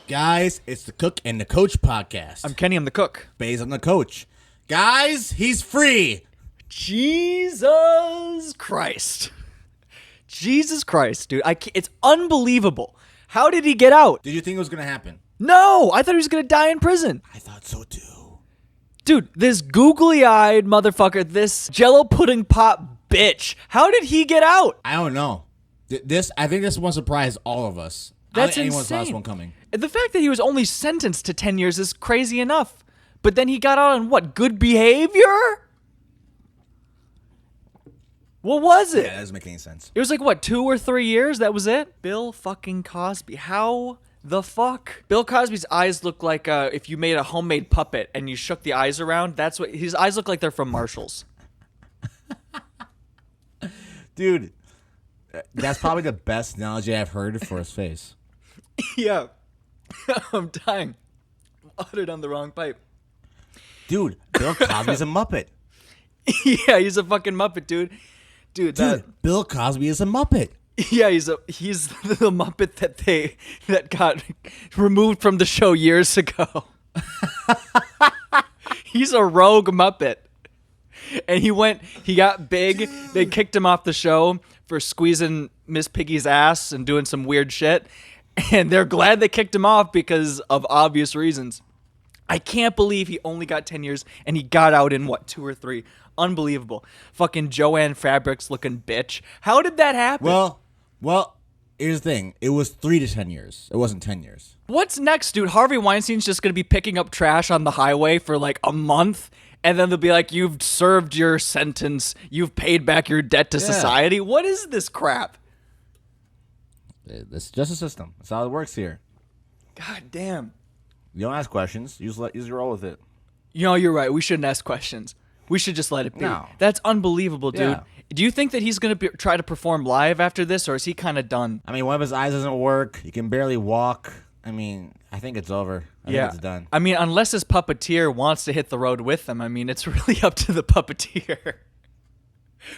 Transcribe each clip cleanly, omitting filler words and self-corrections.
Guys, it's the Cook and the Coach podcast. I'm Kenny, I'm the cook. Baeza, I'm the coach. Guys, he's free. Jesus Christ. Jesus Christ, dude. It's unbelievable. How did he get out? Did you think it was going to happen? No, I thought he was going to die in prison. I thought so too. Dude, this googly-eyed motherfucker, this Jello pudding pop bitch, how did he get out? I don't know. I think this one surprised all of us. That's I don't think anyone saw insane. this one coming. The fact that he was only sentenced to 10 years is crazy enough. But then he got out on what? Good behavior? What was it? Yeah, that doesn't make any sense. It was like, what, 2 or 3 years? That was it? Bill fucking Cosby. How the fuck? Bill Cosby's eyes look like if you made a homemade puppet and you shook the eyes around. That's what his eyes look like. They're from Marshall's. Dude, that's probably the best analogy I've heard for his face. Yeah. I'm dying. Uttered on the wrong pipe. Dude, Bill Cosby's a Muppet. Yeah, he's a fucking Muppet, dude. Dude, Bill Cosby is a Muppet. Yeah, he's the Muppet that got removed from the show years ago. He's a rogue Muppet. And he got big. Dude. They kicked him off the show for squeezing Miss Piggy's ass and doing some weird shit. And they're glad they kicked him off because of obvious reasons. I can't believe he only got 10 years and he got out in, 2 or 3. Unbelievable. Fucking Joanne Fabrics looking bitch. How did that happen? Well, here's the thing. It was 3 to 10 years. It wasn't 10 years. What's next, dude? Harvey Weinstein's just going to be picking up trash on the highway for like a month, and then they'll be like, you've served your sentence. You've paid back your debt to society. What is this crap? It's just a system. That's how it works here. God damn. You don't ask questions. You just roll with it. You know, you're right. We shouldn't ask questions. We should just let it be. No. That's unbelievable, dude. Yeah. Do you think that he's going to try to perform live after this, or is he kind of done? I mean, one of his eyes doesn't work. He can barely walk. I mean, I think it's over. I think it's done. I mean, unless his puppeteer wants to hit the road with him, I mean, it's really up to the puppeteer.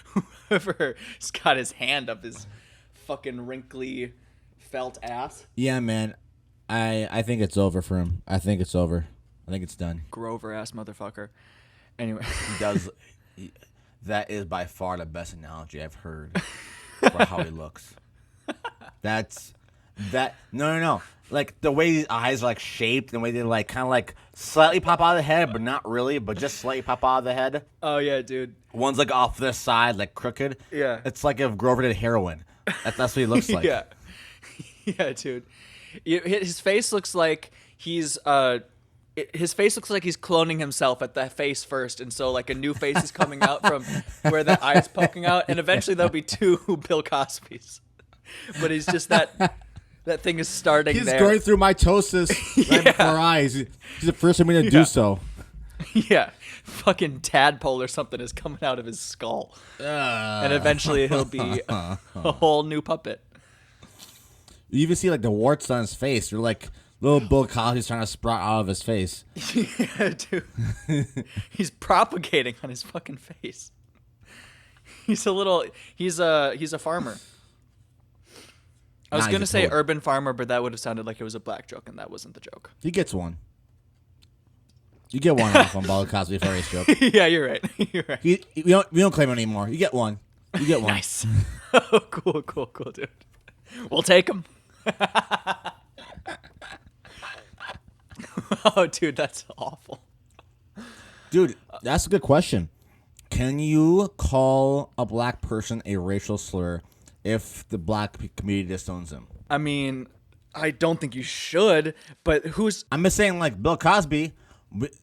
Whoever's got his hand up his fucking wrinkly felt ass. Yeah, man. I think it's over for him. I think it's over. I think it's done. Grover ass motherfucker. Anyway. That is by far the best analogy I've heard for how he looks. No. Like the way his eyes are like shaped, the way they like kind of like slightly pop out of the head, but not really, but just slightly pop out of the head. Oh yeah, dude. One's like off this side, like crooked. Yeah. It's like if Grover did heroin. That's what he looks like. Yeah. Yeah, dude. His face looks like he's cloning himself at the face first, and so like a new face is coming out from where the eye's poking out, and eventually there'll be 2 Bill Cosbys. But he's just that thing is starting. He's there. going through mitosis right before our eyes. He's the first one to do so. Yeah, fucking tadpole or something is coming out of his skull, and eventually he'll be a whole new puppet. You even see like the warts on his face. They're like little Bill Cosby's trying to sprout out of his face. Yeah, dude. He's propagating on his fucking face. He's a farmer. I was going to say urban farmer, but that would have sounded like it was a black joke, and that wasn't the joke. He gets one. You get one off on Bill Cosby for his joke. Yeah, you're right. You're right. We don't claim it anymore. You get one. You get one. Nice. Oh, cool, dude. We'll take him. Oh, dude, that's awful. Dude, that's a good question. Can you call a black person a racial slur if the black community disowns him? I mean, I don't think you should, but who's... I'm just saying, like, Bill Cosby,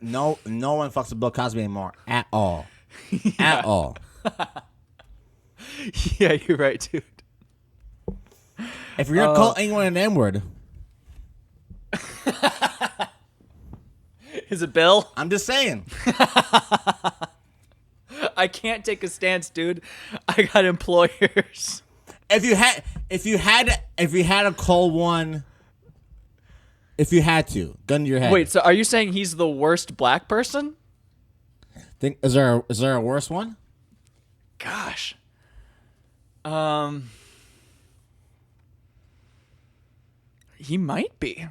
no one fucks with Bill Cosby anymore at all. Yeah. At all. Yeah, you're right, dude. If you're going to call anyone an N-word... Is it Bill? I'm just saying. I can't take a stance, dude. I got employers. If you had to call one, if you had to, gun to your head. Wait, so are you saying he's the worst black person? Is there a worse one? Gosh. He might be.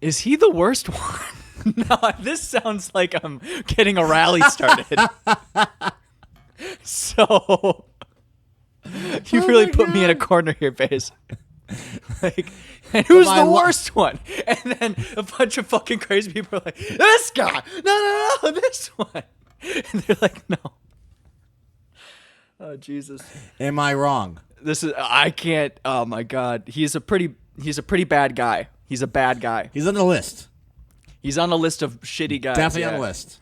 Is he the worst one? No, this sounds like I'm getting a rally started. So you really put me in a corner here, Baez. Like, and who's the worst one? And then a bunch of fucking crazy people are like, this guy. No, this one. And they're like, no. Oh, Jesus. Am I wrong? I can't. Oh my God. He's a pretty bad guy. He's a bad guy. He's on the list. He's on a list of shitty guys. Definitely on the list.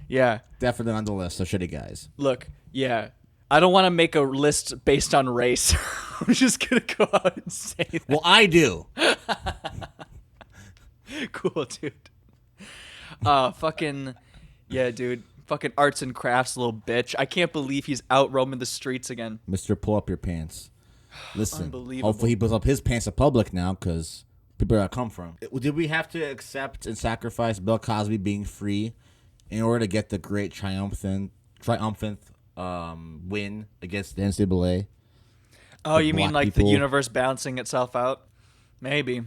Yeah. Definitely on the list of shitty guys. Look, yeah. I don't want to make a list based on race. I'm just going to go out and say that. Well, I do. Cool, dude. Fucking, yeah, dude. Fucking arts and crafts, little bitch. I can't believe he's out roaming the streets again. Mr. Pull Up Your Pants. Listen, Unbelievable. hopefully he pulls up his pants in public now because people are going to come from. Did we have to accept and sacrifice Bill Cosby being free in order to get the great triumphant win against the NCAA? Oh, you mean like people? the universe balancing itself out? Maybe.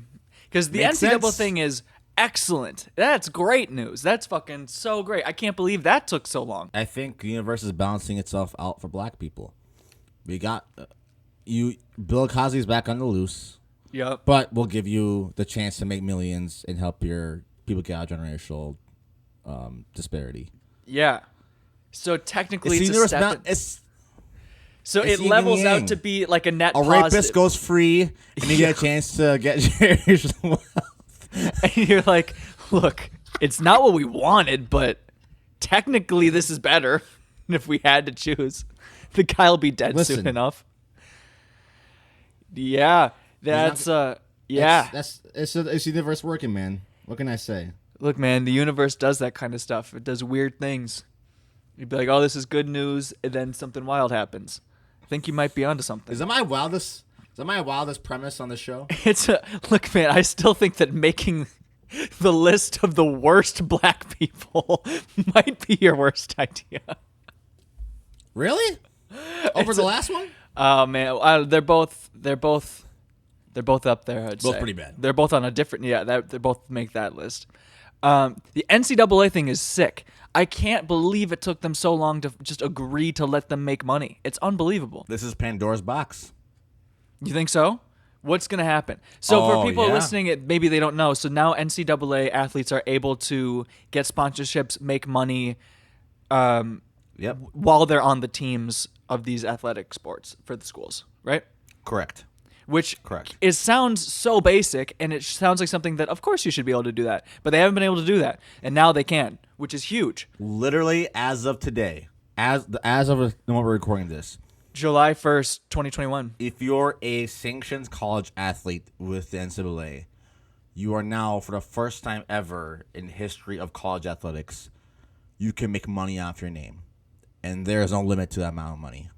Because the Makes NCAA sense. thing is excellent. That's great news. That's fucking so great. I can't believe that took so long. I think the universe is balancing itself out for black people. We got Bill Cosby's back on the loose. Yep. But we'll give you the chance to make millions and help your people get out of generational disparity. Yeah. So technically, It's it's the a universe step. it's It yin levels and out yang. to be like a net a positive. rapist goes free and you get a chance to get generational wealth. And you're like, look, it's not what we wanted, but technically this is better. If we had to choose, the guy will be dead soon enough. Yeah, that's yeah. It's the universe working, man. What can I say? Look, man, the universe does that kind of stuff. It does weird things. You'd be like, oh, this is good news, and then something wild happens. I think you might be onto something. Is that my wildest premise on the show? Look, man, I still think that making the list of the worst black people might be your worst idea. Really? Over the last one? Oh man, they're both up there. I'd Both say. pretty bad. They're both on a different. Yeah, they both make that list. The NCAA thing is sick. I can't believe it took them so long to just agree to let them make money. It's unbelievable. This is Pandora's box. You think so? What's going to happen? So for people listening, maybe they don't know. So now NCAA athletes are able to get sponsorships, make money while they're on the teams of these athletic sports for the schools, right? Correct. Correct. It sounds so basic, and it sounds like something that, of course, you should be able to do that. But they haven't been able to do that, and now they can, which is huge. Literally, as of today, as of the moment we're recording this, July 1st, 2021. if you're a sanctioned college athlete with the NCAA, you are now, for the first time ever in history of college athletics, you can make money off your name, and there is no limit to that amount of money.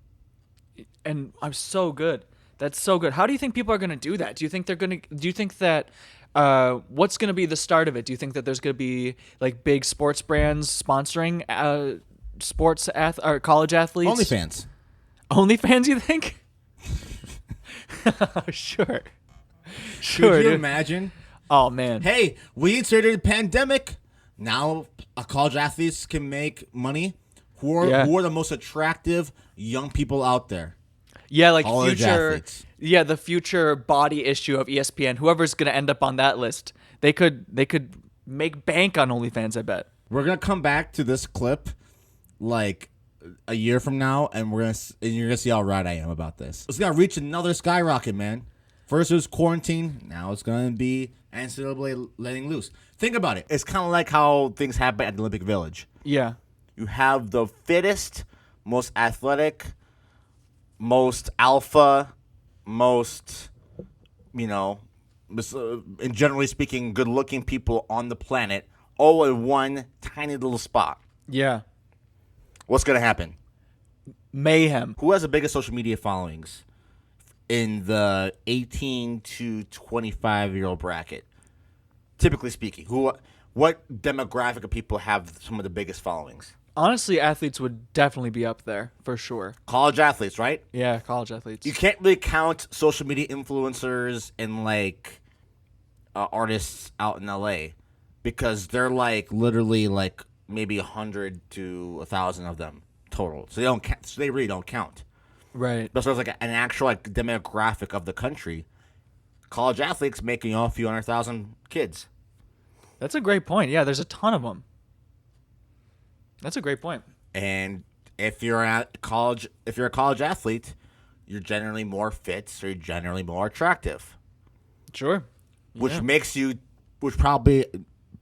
And I'm so good. That's so good. How do you think people are going to do that? Do you think that what's going to be the start of it? Do you think that there's going to be like big sports brands sponsoring or college athletes? OnlyFans, you think? Sure. Could you imagine? Oh man. Hey, we inserted a pandemic. Now college athletes can make money. Who are the most attractive young people out there? Yeah, like college future. athletes. Yeah, the future body issue of ESPN. Whoever's going to end up on that list, they could make bank on OnlyFans. I bet. We're gonna come back to this clip like a year from now, and you're gonna see how right I am about this. It's gonna reach another skyrocket, man. First it was quarantine, now it's gonna be NCAA letting loose. Think about it. It's kind of like how things happen at the Olympic Village. Yeah. You have the fittest, most athletic, most alpha, most, and generally speaking, good-looking people on the planet, all in one tiny little spot. Yeah. What's going to happen? Mayhem. Who has the biggest social media followings in the 18 to 25-year-old bracket? Typically speaking, what demographic of people have some of the biggest followings? Honestly, athletes would definitely be up there for sure. College athletes, right? Yeah, college athletes. You can't really count social media influencers and like artists out in LA because they're like literally like maybe 100 to 1,000 of them total. So they don't count, so they really don't count. Right. But so it's like an actual like demographic of the country. College athletes making a few 100,000 kids. That's a great point. Yeah, there's a ton of them. That's a great point. And if you're a college athlete, you're generally more fit, so you're generally more attractive. Sure. Which probably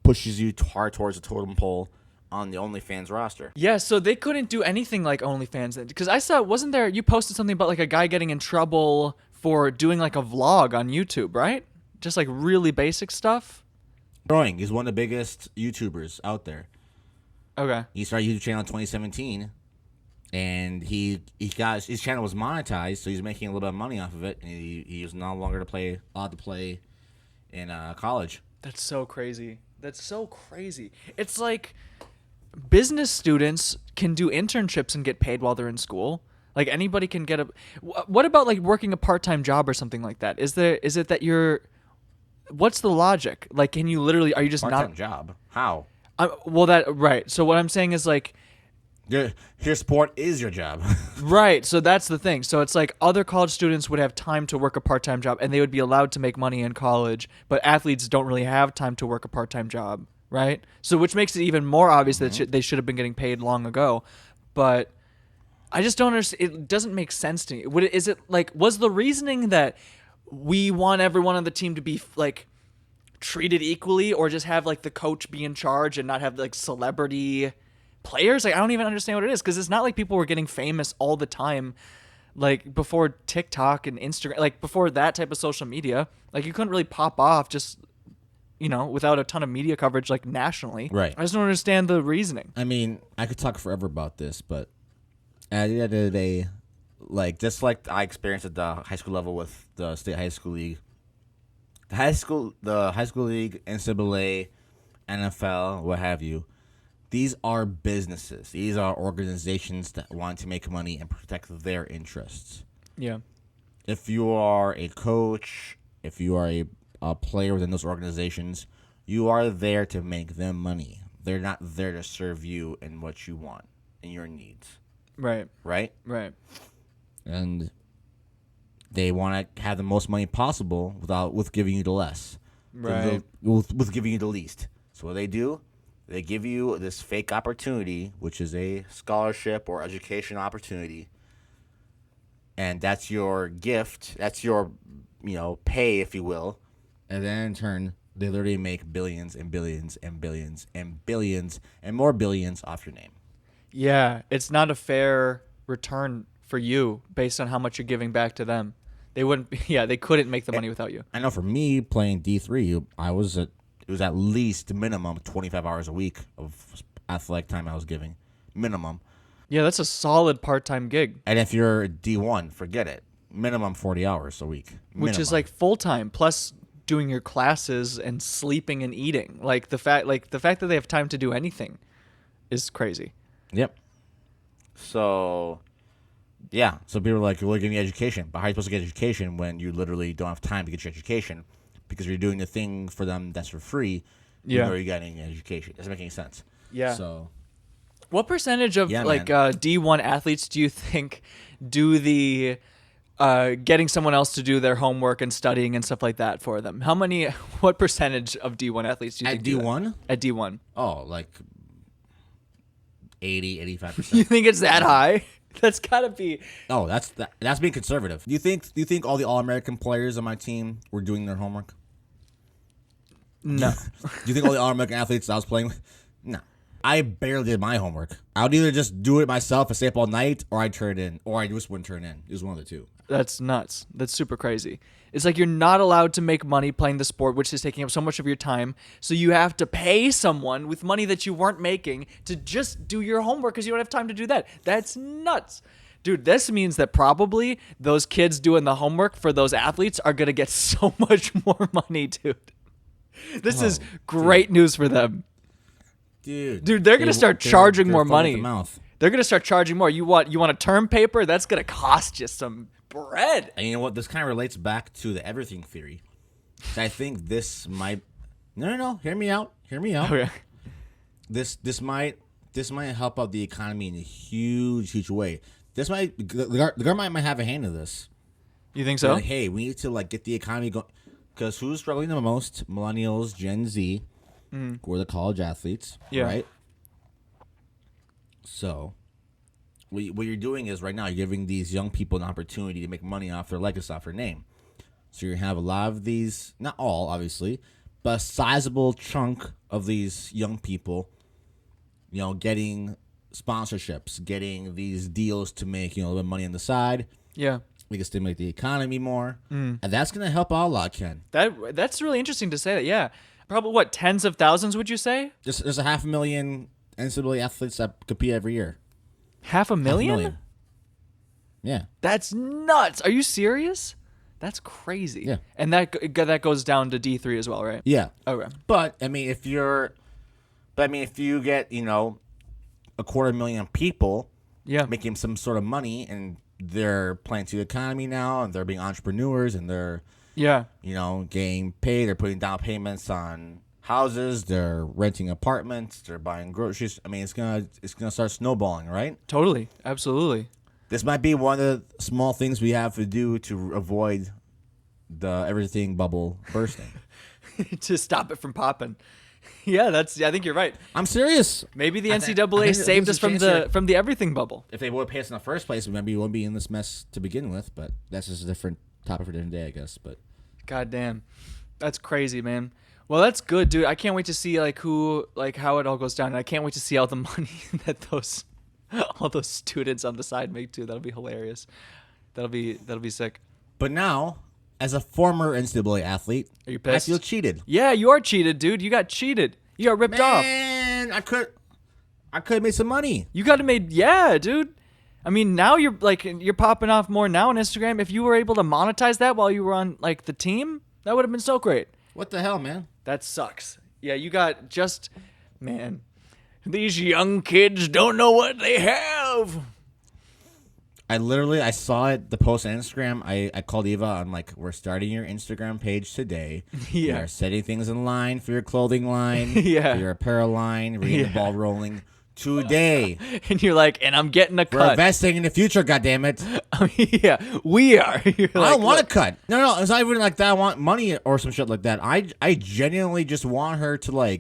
pushes you hard towards the totem pole on the OnlyFans roster. Yeah, so they couldn't do anything like OnlyFans then. Because I saw, wasn't there, you posted something about like a guy getting in trouble for doing like a vlog on YouTube, right? Just like really basic stuff? He's one of the biggest YouTubers out there. Okay. He started a YouTube channel in 2017, and he got his channel was monetized, so he's making a little bit of money off of it, and he was no longer allowed to play in college. That's so crazy. That's so crazy. It's like business students can do internships and get paid while they're in school. Like anybody can get a. What about like working a part-time job or something like that? Is it that you're? What's the logic? Like, can you literally? Are you just Part-time not job? How? Well, that right. So what I'm saying is like. Your sport is your job. Right. So that's the thing. So it's like other college students would have time to work a part-time job and they would be allowed to make money in college, but athletes don't really have time to work a part-time job, right? So which makes it even more obvious that they should have been getting paid long ago. But I just don't understand. It doesn't make sense to me. Is it like, was the reasoning that we want everyone on the team to be like treated equally, or just have like the coach be in charge and not have like celebrity players? Like, I don't even understand what it is, because it's not like people were getting famous all the time, like before TikTok and Instagram, like before that type of social media. Like you couldn't really pop off just, without a ton of media coverage, like nationally. Right. I just don't understand the reasoning. I mean, I could talk forever about this, but at the end of the day, like just like I experienced at the high school level with the state high school league, the high school league, NCAA, NFL, what have you. These are businesses. These are organizations that want to make money and protect their interests. Yeah. If you are a coach, if you are a player within those organizations, you are there to make them money. They're not there to serve you and what you want and your needs. Right. Right? Right. And they want to have the most money possible with giving you the less. Right. With giving you the least. So what they do, they give you this fake opportunity, which is a scholarship or education opportunity, and that's your gift. That's your, pay, if you will. And then in turn, they literally make billions and billions and billions and billions and more billions off your name. Yeah, it's not a fair return for you based on how much you're giving back to them. They wouldn't. Yeah, they couldn't make the money without you. I know for me playing D3, it was at least minimum 25 hours a week of athletic time I was giving. Minimum. Yeah, that's a solid part-time gig. And if you're D1, forget it. Minimum 40 hours a week. Which is like full-time, plus doing your classes and sleeping and eating. Like the fact that they have time to do anything is crazy. Yep. So, yeah. So people are like, you're getting education. But how are you supposed to get education when you literally don't have time to get your education? Because you're doing the thing for them that's for free. Yeah. You're getting an education. Doesn't make any sense. Yeah. So, what percentage of D1 athletes do you think do the getting someone else to do their homework and studying and stuff like that for them? What percentage of D1 athletes do you think do that? D1? At D1. Oh, like 80, 85%. You think it's that high? That's gotta be. Oh, that's being conservative. Do you think all the All-American players on my team were doing their homework? No. Do you think all the All-American athletes I was playing with? No. I barely did my homework. I would either just do it myself and stay up all night, or I'd turn it in, or I just wouldn't turn it in. It was one of the two. That's nuts. That's super crazy. It's like you're not allowed to make money playing the sport, which is taking up so much of your time. So you have to pay someone with money that you weren't making to just do your homework because you don't have time to do that. That's nuts. Dude, this means that probably those kids doing the homework for those athletes are going to get so much more money, dude. This is great news for them. Dude, they're going to start charging more money. Mouth. They're going to start charging more. You want a term paper? That's going to cost you some bread. And you know what? This kind of relates back to the everything theory. I think this might. No. Hear me out. Okay. This might help out the economy in a huge way. The government might have a hand in this. You think so? Like, hey, we need to get the economy going. Because who's struggling the most? Millennials, Gen Z, who are the college athletes, right? So, what you're doing is right now you're giving these young people an opportunity to make money off their legacy, off their name. So you're gonna have a lot of these, not all, obviously, but a sizable chunk of these young people, getting sponsorships, getting these deals to make a little bit of money on the side. Yeah. We can stimulate the economy more, and that's gonna help out a lot, Ken. That's really interesting to say that. Yeah, probably what, tens of thousands would you say? There's 500,000 NCAA athletes that compete every year. 500,000? Yeah. That's nuts. Are you serious? That's crazy. Yeah. And that goes down to D3 as well, right? Yeah. Okay. But if you get 250,000 people, Yeah. making some sort of money, and they're playing to the economy now, and they're being entrepreneurs, and they're getting paid. They're putting down payments on houses. They're renting apartments. They're buying groceries. I mean, it's gonna start snowballing, right? Totally. Absolutely. This might be one of the small things we have to do to avoid the everything bubble bursting. To stop it from popping. Yeah, I think you're right. I'm serious. Maybe the I NCAA think saved there's us a from chance the everything bubble. If they would have paid us in the first place, maybe we wouldn't be in this mess to begin with. But that's just a different topic for a different day, I guess. But God damn, that's crazy, man. Well, that's good, dude. I can't wait to see how it all goes down. And I can't wait to see all the money that all those students on the side make too. That'll be hilarious. That'll be sick. But now, as a former NCAA athlete, Are you pissed? I feel cheated. Yeah, you are cheated, dude. You got cheated. You got ripped off. Man, I could have made some money. You got to made, yeah, dude. I mean, now you're popping off more now on Instagram. If you were able to monetize that while you were on the team, that would have been so great. What the hell, man? That sucks. Yeah, you got man. These young kids don't know what they have. I saw it, the post on Instagram. I called Eva. I'm like, we're starting your Instagram page today. Yeah. We are setting things in line for your clothing line, Yeah. for your apparel line. We're getting the ball rolling today. And you're like, and I'm getting a We're cut. investing in the future, goddammit. Yeah, we are. I don't want a cut. No, it's not even like that. I want money or some shit like that. I genuinely just want her to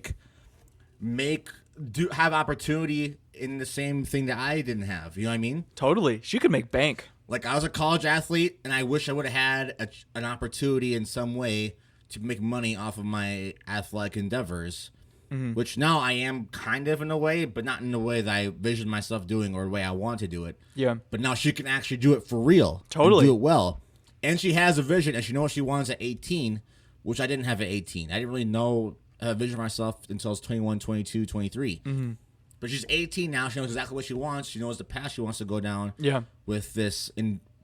have opportunity in the same thing that I didn't have. You know what I mean? Totally. She could make bank. Like, I was a college athlete, and I wish I would have had an opportunity in some way to make money off of my athletic endeavors, which now I am kind of in a way, but not in the way that I vision myself doing or the way I want to do it. Yeah. But now she can actually do it for real. Totally. And do it well. And she has a vision, and she knows what she wants at 18, which I didn't have at 18. I didn't really know a vision for myself until I was 21, 22, 23. Mm-hmm. But she's 18 now. She knows exactly what she wants. She knows the path she wants to go down with this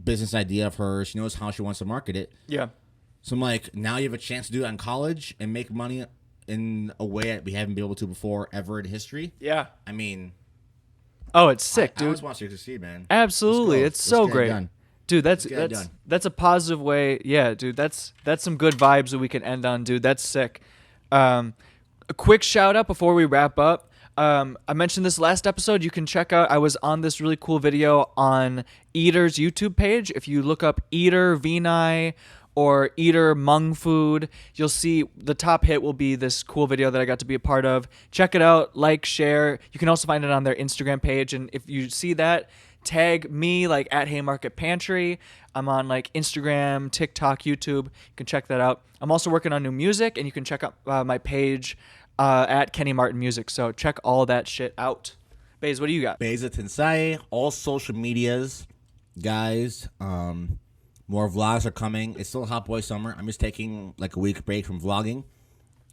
business idea of hers. She knows how she wants to market it. Yeah. So I'm like, now you have a chance to do it in college and make money in a way that we haven't been able to before ever in history. Yeah. I mean, oh, it's sick, dude. I just want you to succeed, man. Absolutely. It's so great. Dude, that's a positive way. Yeah, dude, that's some good vibes that we can end on, dude. That's sick. A quick shout out before we wrap up. I mentioned this last episode. You can check out, I was on this really cool video on Eater's YouTube page. If you look up Eater Vinay or Eater Hmong Food, you'll see the top hit will be this cool video that I got to be a part of. Check it out, like, share. You can also find it on their Instagram page. And if you see that, tag me at Haymarket Pantry. I'm on Instagram, TikTok, YouTube. You can check that out. I'm also working on new music, and you can check out my page at Kenny Martin Music. So check all that shit out. Baez, what do you got? Baeza Tensai, all social medias, guys. More vlogs are coming. It's still Hot Boy Summer. I'm just taking a week break from vlogging.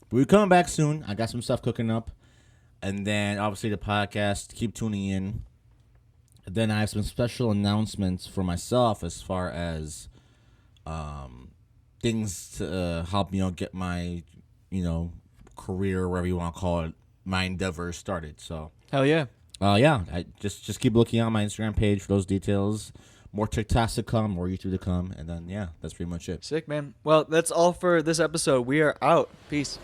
But we're coming back soon. I got some stuff cooking up. And then, obviously, the podcast. Keep tuning in. And then I have some special announcements for myself as far as things to help get my, career, whatever you want to call it, my endeavors started. So Hell yeah. I just keep looking on my Instagram page for those details. more TikToks to come, more YouTube to come, and then yeah, that's pretty much it. Sick, man. Well, that's all for this episode. We are out. Peace.